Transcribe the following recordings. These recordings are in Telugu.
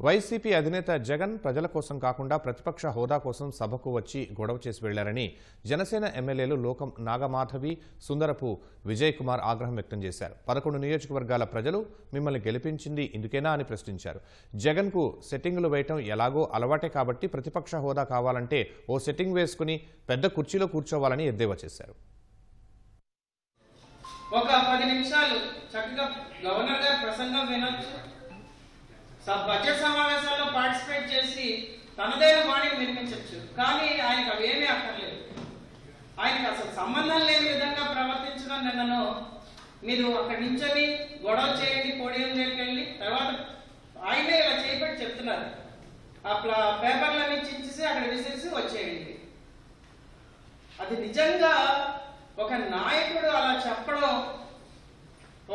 వైసీపీ అధినేత జగన్ ప్రజల కోసం కాకుండా ప్రతిపక్ష హోదా కోసం సభకు వచ్చి గొడవ చేసి వెళ్లారని జనసేన ఎమ్మెల్యేలు లోకం నాగమాధవి, సుందరపు విజయ్ కుమార్ ఆగ్రహం వ్యక్తం చేశారు. 11 నియోజకవర్గాల ప్రజలు మిమ్మల్ని గెలిపించింది ఇందుకేనా అని ప్రశ్నించారు. జగన్ కు సెట్టింగులు వేయటం ఎలాగో అలవాటే కాబట్టి ప్రతిపక్ష హోదా కావాలంటే ఓ సెట్టింగ్ వేసుకుని పెద్ద కుర్చీలో కూర్చోవాలని ఎద్దేవా చేశారు. ఒక 10 నిమిషాలు చక్కగా గవర్నర్ గారి ప్రసంగం వినొచ్చు, బడ్జెట్ సమావేశాల్లో పార్టిసిపేట్ చేసి తనదైన వాణిని వినిపించవచ్చు. కానీ ఆయనకు అవేమీ అక్కర్లేదు. ఆయనకు అసలు సంబంధం లేని విధంగా ప్రవర్తించడం. నిన్నను మీరు అక్కడి నుంచొని గొడవ చేయండి, పోడియం దగ్గరికి వెళ్ళి తర్వాత ఆయనే ఇలా చేయబట్టి చెప్తున్నారు. ఆ పేపర్లన్నీ చించేసి అక్కడ విసిరిసి వచ్చేయండి. అది నిజంగా ఒక నాయకుడు అలా చెప్పడం,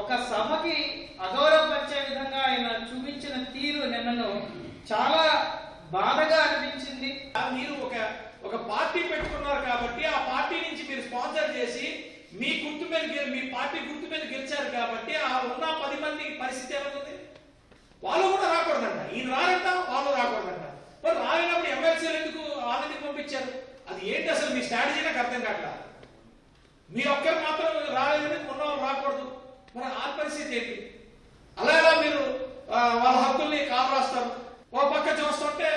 ఒక సభకి అగౌరవపరిచే విధంగా ఆయన చూపించిన తీరు నిన్నను చాలా బాధగా అనిపించింది. మీరు ఒక పార్టీ పెట్టుకున్నారు కాబట్టి ఆ పార్టీ నుంచి మీరు స్పాన్సర్ చేసి మీ పార్టీ గుర్తు మీద గెలిచారు కాబట్టి ఆ ఉన్న 10 మంది పరిస్థితి ఏమవుతుంది? వాళ్ళు కూడా రాకూడదంట, ఈయన రారంట, వాళ్ళు రాకూడదంట. మరి రాలేనప్పుడు ఎమ్మెల్సీలు ఎందుకు వాళ్ళని పంపించారు? అది ఏంటి అసలు మీ స్ట్రాటజీ? నాకు అర్థం కావట్లా. మీ ఒక్కరు మాత్రం రాలేదని ఉన్న వాళ్ళు రాకూడదు, మరి ఆ పరిస్థితి ఏంటి? అలా ఎలా మీరు వాళ్ళ హక్కుల్ని కాపాస్తారు? ఓ పక్క చూస్తుంటే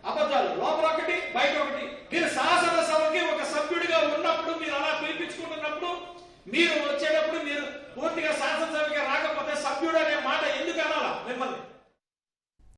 అబద్ధాలు, లోపల ఒకటి బయట ఒకటి. మీరు శాసనసభకి ఒక సభ్యుడిగా ఉన్నప్పుడు మీరు అలా పిలిపించుకుంటున్నప్పుడు మీరు వచ్చేటప్పుడు